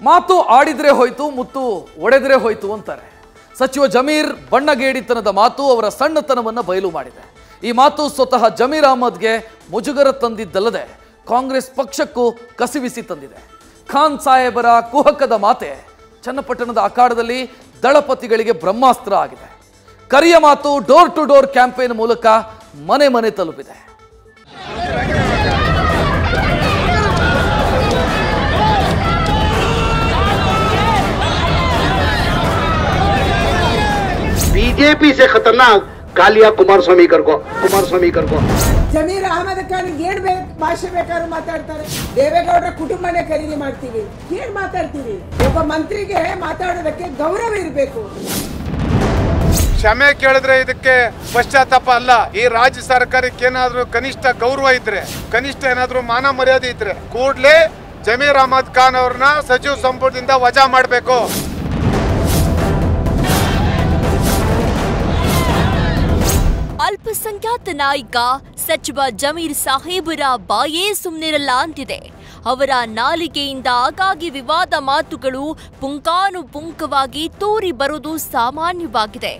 ಮಾತು ಆಡಿದ್ರೆ ಹೋಯ್ತು, ಮುತ್ತು ಒಡೆದ್ರೆ ಹೋಯ್ತು ಅಂತಾರೆ. ಸಚಿವ ಜಮೀರ್ ಬಣ್ಣಗೇಡಿತನದ ಮಾತು ಅವರ ಸಣ್ಣತನವನ್ನು ಬಯಲು ಮಾಡಿದೆ. ಈ ಮಾತು ಸ್ವತಃ ಜಮೀರ್ ಅಹಮದ್ಗೆ ಮುಜುಗರ ತಂದಿದ್ದಲ್ಲದೆ ಕಾಂಗ್ರೆಸ್ ಪಕ್ಷಕ್ಕೂ ಕಸಿವಿಸಿ ತಂದಿದೆ. ಖಾನ್ ಸಾಹೇಬರ ಕುಹಕದ ಮಾತೆ ಚನ್ನಪಟ್ಟಣದ ಅಖಾಡದಲ್ಲಿ ದಳಪತಿಗಳಿಗೆ ಬ್ರಹ್ಮಾಸ್ತ್ರ ಆಗಿದೆ. ಕರಿಯ ಮಾತು ಡೋರ್ ಟು ಡೋರ್ ಕ್ಯಾಂಪೇನ್ ಮೂಲಕ ಮನೆ ಮನೆ ತಲುಪಿದೆ. बीजेपी से खतरनाक कालिया कुमारस्वामी कर को ಜಮೀರ್ ಅಹಮದ್ ಖಾನ್ ಏನ್ ಭಾಷೆ ಬೇಕಾದ್ರೂ ಮಾತಾಡ್ತಾರೆ. ದೇವೇಗೌಡರ ಕುಟುಂಬನೇ ಖರೀದಿ ಮಾಡ್ತೀವಿ, ಏನ್ ಮಾತಾಡ್ತೀವಿ? ಒಬ್ಬ ಮಂತ್ರಿಗೆ ಮಾತಾಡೋದಕ್ಕೆ ಗೌರವ ಇರಬೇಕು. ಕ್ಷಮೆ ಕೇಳಿದ್ರೆ ಇದಕ್ಕೆ ಪಶ್ಚಾತ್ತಾಪ ಅಲ್ಲ. ಈ ರಾಜ್ಯ ಸರ್ಕಾರಕ್ಕೆ ಏನಾದ್ರೂ ಕನಿಷ್ಠ ಗೌರವ ಇದ್ರೆ, ಕನಿಷ್ಠ ಏನಾದ್ರೂ ಮಾನ ಮರ್ಯಾದೆ ಇದ್ರೆ ಕೂಡಲೇ ಜಮೀರ್ ಅಹಮದ್ ಖಾನ್ ಅವ್ರನ್ನ ಸಚಿವ ಸಂಪುಟದಿಂದ ವಜಾ ಮಾಡಬೇಕು. ಅಲ್ಪಸಂಖ್ಯಾತ ನಾಯಕ ಸಚಿವ ಜಮೀರ್ ಸಾಹೇಬರ ಬಾಯೇ ಸುಮ್ಮನಿರಲ್ಲ ಅಂತಿದೆ. ಅವರ ನಾಲಿಗೆಯಿಂದ ಆಗಾಗ್ಗೆ ವಿವಾದ ಮಾತುಗಳು ಪುಂಖಾನುಪುಂಖವಾಗಿ ತೂರಿ ಬರುವುದು ಸಾಮಾನ್ಯವಾಗಿದೆ.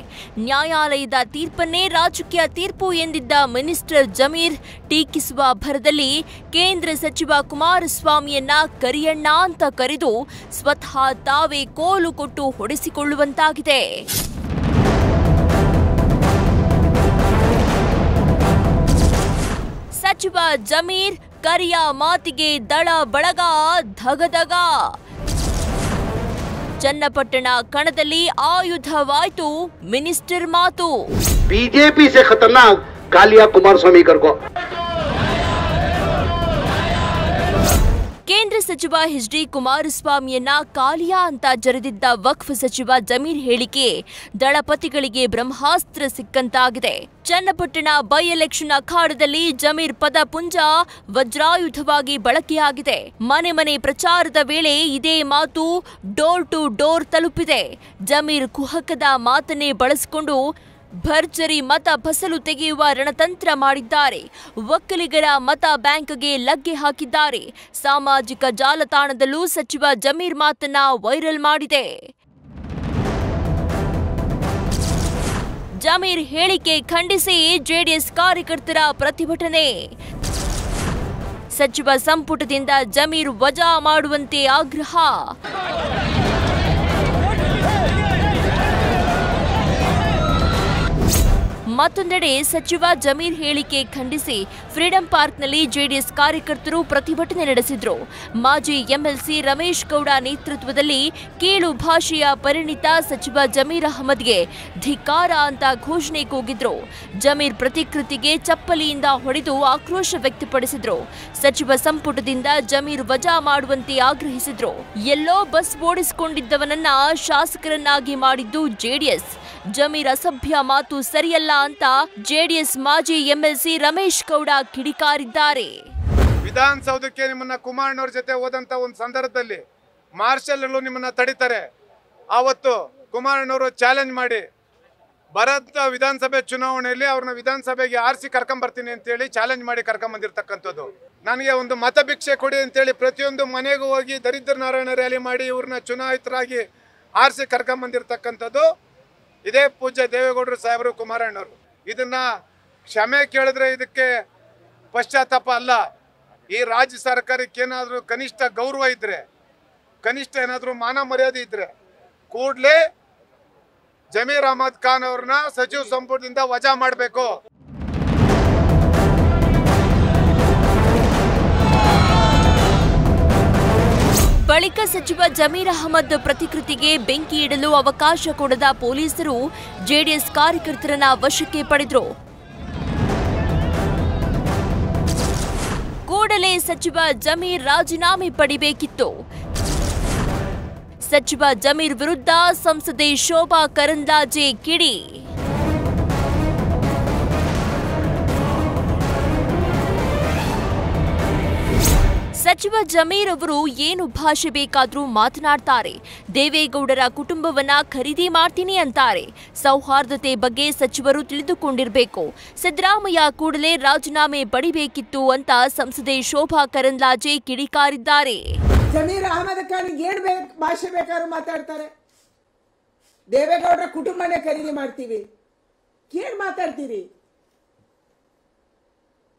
ನ್ಯಾಯಾಲಯದ ತೀರ್ಪನ್ನೇ ರಾಜಕೀಯ ತೀರ್ಪು ಎಂದಿದ್ದ ಮಿನಿಸ್ಟರ್ ಜಮೀರ್ ಟೀಕಿಸುವ ಭರದಲ್ಲಿ ಕೇಂದ್ರ ಸಚಿವ ಕುಮಾರಸ್ವಾಮಿಯನ್ನ ಕರಿಯಣ್ಣ ಅಂತ ಕರೆದು ಸ್ವತಃ ತಾವೇ ಕೋಲು ಕೊಟ್ಟು ಹೊಡೆಸಿಕೊಳ್ಳುವಂತಾಗಿದೆ. ಸಚಿವ ಜಮೀರ್ ಕರಿಯ ಮಾತಿಗೆ ದಳ ಬಳಗ ಧಗಧಗ. ಚನ್ನಪಟ್ಟಣ ಕಣದಲ್ಲಿ ಆಯುಧವಾಯ್ತು ಮಿನಿಸ್ಟರ್ ಮಾತು. बीजेपी से खतरनाक कालिया कुमारस्वामी कर को ಕೇಂದ್ರ ಸಚಿವ ಎಚ್.ಡಿ. ಕುಮಾರಸ್ವಾಮಿಯನ್ನ ಕಾಲಿಯಾ ಅಂತ ಜರೆದಿದ್ದ ವಕ್ಫ್ ಸಚಿವ ಜಮೀರ್ ಹೇಳಿಕೆ ದಳಪತಿಗಳಿಗೆ ಬ್ರಹ್ಮಾಸ್ತ್ರ ಸಿಕ್ಕಂತಾಗಿದೆ. ಚನ್ನಪಟ್ಟಣ ಬೈ ಎಲೆಕ್ಷನ್ ಅಖಾಡದಲ್ಲಿ ಜಮೀರ್ ಪದಪುಂಜ ವಜ್ರಾಯುಧವಾಗಿ ಬಳಕೆಯಾಗಿದೆ. ಮನೆ ಮನೆ ಪ್ರಚಾರದ ವೇಳೆ ಇದೇ ಮಾತು ಡೋರ್ ಟು ಡೋರ್ ತಲುಪಿದೆ. ಜಮೀರ್ ಕುಹಕದ ಮಾತನ್ನೇ ಬಳಸಿಕೊಂಡು ಭರ್ಜರಿ ಮತ ಫಸಲು ತೆಗೆಯುವ ರಣತಂತ್ರ ಮಾಡಿದ್ದಾರೆ. ಒಕ್ಕಲಿಗರ ಮತ ಬ್ಯಾಂಕ್ಗೆ ಲಗ್ಗೆ ಹಾಕಿದ್ದಾರೆ. ಸಾಮಾಜಿಕ ಜಾಲತಾಣದಲ್ಲೂ ಸಚಿವ ಜಮೀರ್ ಮಾತನ್ನ ವೈರಲ್ ಮಾಡಿದೆ. ಜಮೀರ್ ಹೇಳಿಕೆ ಖಂಡಿಸಿ ಜೆಡಿಎಸ್ ಕಾರ್ಯಕರ್ತರ ಪ್ರತಿಭಟನೆ. ಸಚಿವ ಸಂಪುಟದಿಂದ ಜಮೀರ್ ವಜಾ ಮಾಡುವಂತೆ ಆಗ್ರಹ. ಮತ್ತೊಂದೆಡೆ ಸಚಿವ ಜಮೀರ್ ಹೇಳಿಕೆ ಖಂಡಿಸಿ ಫ್ರೀಡಂ ಪಾರ್ಕ್ನಲ್ಲಿ ಜೆಡಿಎಸ್ ಕಾರ್ಯಕರ್ತರು ಪ್ರತಿಭಟನೆ ನಡೆಸಿದ್ರು. ಮಾಜಿ ಎಂಎಲ್ಸಿ ರಮೇಶ್ ಗೌಡ ನೇತೃತ್ವದಲ್ಲಿ ಕೀಳು ಭಾಷೆಯ ಪರಿಣಿತ ಸಚಿವ ಜಮೀರ್ ಅಹಮದ್ಗೆ ಧಿಕ್ಕಾರ ಅಂತ ಘೋಷಣೆ ಕೂಗಿದ್ರು. ಜಮೀರ್ ಪ್ರತಿಕೃತಿಗೆ ಚಪ್ಪಲಿಯಿಂದ ಹೊಡೆದು ಆಕ್ರೋಶ ವ್ಯಕ್ತಪಡಿಸಿದ್ರು. ಸಚಿವ ಸಂಪುಟದಿಂದ ಜಮೀರ್ ವಜಾ ಮಾಡುವಂತೆ ಆಗ್ರಹಿಸಿದ್ರು. ಎಲ್ಲೋ ಬಸ್ ಓಡಿಸಿಕೊಂಡಿದ್ದವನನ್ನ ಶಾಸಕರನ್ನಾಗಿ ಮಾಡಿದ್ದು ಜೆಡಿಎಸ್. ಜಮೀರ್ ಅಸಭ್ಯ ಮಾತು ಸರಿಯಲ್ಲ ಅಂತ ಜೆಡಿಎಸ್ ಮಾಜಿ ಎಂಎಲ್ಸಿ ರಮೇಶ್ ಗೌಡ ಕಿಡಿಕಾರಿದ್ದಾರೆ. ವಿಧಾನಸೌಧಕ್ಕೆ ನಿಮ್ಮನ್ನ ಕುಮಾರಣ್ಣವ್ರ ಜೊತೆ ಹೋದಂತ ಒಂದು ಸಂದರ್ಭದಲ್ಲಿ ಮಾರ್ಷಲ್ಗಳು ನಿಮ್ಮನ್ನ ತಡಿತಾರೆ. ಆವತ್ತು ಕುಮಾರಣ್ಣವರು ಚಾಲೆಂಜ್ ಮಾಡಿ ಬರಂತ ವಿಧಾನಸಭೆ ಚುನಾವಣೆಯಲ್ಲಿ ಅವ್ರನ್ನ ವಿಧಾನಸಭೆಗೆ ಆರಿಸಿ ಕರ್ಕೊಂಬರ್ತೀನಿ ಅಂತೇಳಿ ಚಾಲೆಂಜ್ ಮಾಡಿ ಕರ್ಕೊಂಬಂದಿರ್ತಕ್ಕಂಥದ್ದು. ನನಗೆ ಒಂದು ಮತ ಭಿಕ್ಷೆ ಕೊಡಿ ಅಂತೇಳಿ ಪ್ರತಿಯೊಂದು ಮನೆಗೂ ಹೋಗಿ ದರಿದ್ರ ನಾರಾಯಣ ರ್ಯಾಲಿ ಮಾಡಿ ಇವ್ರನ್ನ ಚುನಾಯಿತರಾಗಿ ಆರಿಸಿ ಕರ್ಕೊಂಬಂದಿರ್ತಕ್ಕಂಥದ್ದು ಇದೇ ಪೂಜ್ಯ ದೇವೇಗೌಡರು ಸಾಹೇಬರು ಕುಮಾರಣ್ಣವರು. ಇದನ್ನ ಕ್ಷಮೆ ಕೇಳಿದ್ರೆ ಇದಕ್ಕೆ ಪಶ್ಚಾತ್ತಾಪ ಅಲ್ಲ. ಈ ರಾಜ್ಯ ಸರ್ಕಾರಕ್ಕೆ ಏನಾದರೂ ಕನಿಷ್ಠ ಗೌರವ ಇದ್ರೆ, ಕನಿಷ್ಠ ಏನಾದರೂ ಮಾನ ಮರ್ಯಾದೆ ಇದ್ರೆ ಕೂಡಲೇ ಜಮೀರ್ ಅಹಮದ್ ಖಾನ್ ಅವ್ರನ್ನ ಸಚಿವ ಸಂಪುಟದಿಂದ ವಜಾ ಮಾಡಬೇಕು. ಬಳಿಕ ಸಚಿವ ಜಮೀರ್ ಅಹಮದ್ ಪ್ರತಿಕೃತಿಗೆ ಬೆಂಕಿ ಇಡಲು ಅವಕಾಶ ಕೊಡದ ಪೊಲೀಸರು ಜೆಡಿಎಸ್ ಕಾರ್ಯಕರ್ತರನ್ನ ವಶಕ್ಕೆ ಪಡೆದರು. ಕೂಡಲೇ ಸಚಿವ ಜಮೀರ್ ರಾಜೀನಾಮೆ ಪಡೆಯಬೇಕಿತ್ತು. ಸಚಿವ ಜಮೀರ್ ವಿರುದ್ಧ ಸಂಸದೆ ಶೋಭಾ ಕರಂದ್ಲಾಜೆ ಕಿಡಿ. ಸಚಿವ ಜಮೀರ್ ಅವರು ಏನು ಭಾಷೆ ಬೇಕಾದ್ರೂ ಮಾತನಾಡ್ತಾರೆ. ದೇವೇಗೌಡರ ಕುಟುಂಬವನ್ನ ಖರೀದಿ ಮಾಡ್ತೀನಿ ಅಂತಾರೆ. ಸೌಹಾರ್ದತೆ ಬಗ್ಗೆ ಸಚಿವರು ತಿಳಿದುಕೊಂಡಿರಬೇಕು. ಸಿದ್ದರಾಮಯ್ಯ ಕೂಡಲೇ ರಾಜೀನಾಮೆ ಪಡಿಬೇಕಿತ್ತು ಅಂತ ಸಂಸದೆ ಶೋಭಾ ಕರಂದ್ಲಾಜೆ ಕಿಡಿಕಾರಿದ್ದಾರೆ. ಜಮೀರ್ ಅಹಮದ್ ಖಾನ್ ಏನ್ ಭಾಷೆ ಬೇಕಾದ್ರೂ ಮಾತಾಡ್ತಾರೆ. ದೇವೇಗೌಡರ ಕುಟುಂಬನೇ ಖರೀದಿ ಮಾಡ್ತೀವಿ. ಏನ್ ಮಾತಾಡ್ತೀರಿ?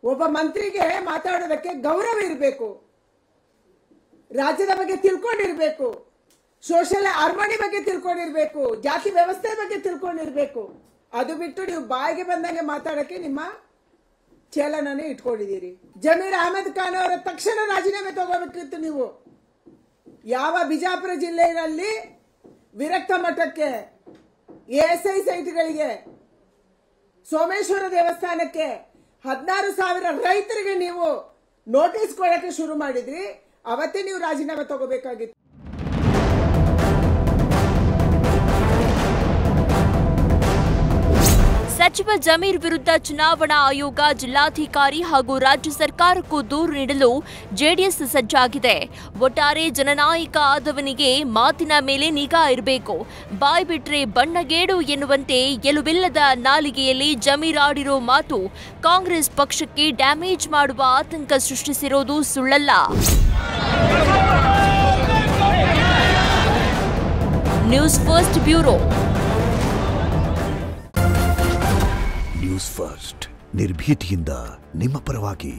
ಒಬ್ಬ ಮಂತ್ರಿಗೆ ಮಾತಾಡೋದಕ್ಕೆ ಗೌರವ ಇರಬೇಕು. ರಾಜ್ಯದ ಬಗ್ಗೆ ತಿಳ್ಕೊಂಡಿರ್ಬೇಕು. ಸೋಷಿಯಲ್ ಹಾರ್ಮೋನಿ ಬಗ್ಗೆ ತಿಳ್ಕೊಂಡಿರ್ಬೇಕು. ಜಾತಿ ವ್ಯವಸ್ಥೆ ಬಗ್ಗೆ ತಿಳ್ಕೊಂಡಿರ್ಬೇಕು. ಅದು ಬಿಟ್ಟು ನೀವು ಬಾಯಿಗೆ ಬಂದಂಗೆ ಮಾತಾಡಕ್ಕೆ ನಿಮ್ಮ ಚೇಲನನೇ ಇಟ್ಕೊಂಡಿದ್ದೀರಿ. ಜಮೀರ್ ಅಹಮದ್ ಖಾನ್ ಅವರ ತಕ್ಷಣ ರಾಜೀನಾಮೆ ತಗೋಬೇಕಿತ್ತು ನೀವು. ಯಾವ ಬಿಜಾಪುರ ಜಿಲ್ಲೆಯಲ್ಲಿ ವಿರಕ್ತ ಮಠಕ್ಕೆ, ASI ಸೈಟ್ಗಳಿಗೆ, ಸೋಮೇಶ್ವರ ದೇವಸ್ಥಾನಕ್ಕೆ 16,000 ರೈತರಿಗೆ ನೀವು ನೋಟಿಸ್ ಕೊಡಕ್ಕೆ ಶುರು ಮಾಡಿದ್ರಿ. ಅವತ್ತೇ ನೀವು ರಾಜೀನಾಮೆ ತಗೋಬೇಕಾಗಿತ್ತು. ಸಚಿವ ಜಮೀರ್ ವಿರುದ್ಧ ಚುನಾವಣಾ ಆಯೋಗ, ಜಿಲ್ಲಾಧಿಕಾರಿ ಹಾಗೂ ರಾಜ್ಯ ಸರ್ಕಾರಕ್ಕೂ ದೂರು ನೀಡಲು ಜೆಡಿಎಸ್ ಸಜ್ಜಾಗಿದೆ. ಒಟ್ಟಾರೆ ಜನನಾಯಕ ಆದವನಿಗೆ ಮಾತಿನ ಮೇಲೆ ನಿಗಾ ಇರಬೇಕು. ಬಾಯ್ ಬಿಟ್ರೆ ಬಣ್ಣಗೇಡು ಎನ್ನುವಂತೆ ಎಲುಬಿಲ್ಲದ ನಾಲಿಗೆಯಲ್ಲಿ ಜಮೀರ್ ಆಡಿರೋ ಮಾತು ಕಾಂಗ್ರೆಸ್ ಪಕ್ಷಕ್ಕೆ ಡ್ಯಾಮೇಜ್ ಮಾಡುವ ಆತಂಕ ಸೃಷ್ಟಿಸಿರೋದು ಸುಳ್ಳಲ್ಲ. News first bureau. News first ನಿರ್ಭೀತಿಯಿಂದ ನಿಮ್ಮ ಪರವಾಗಿ.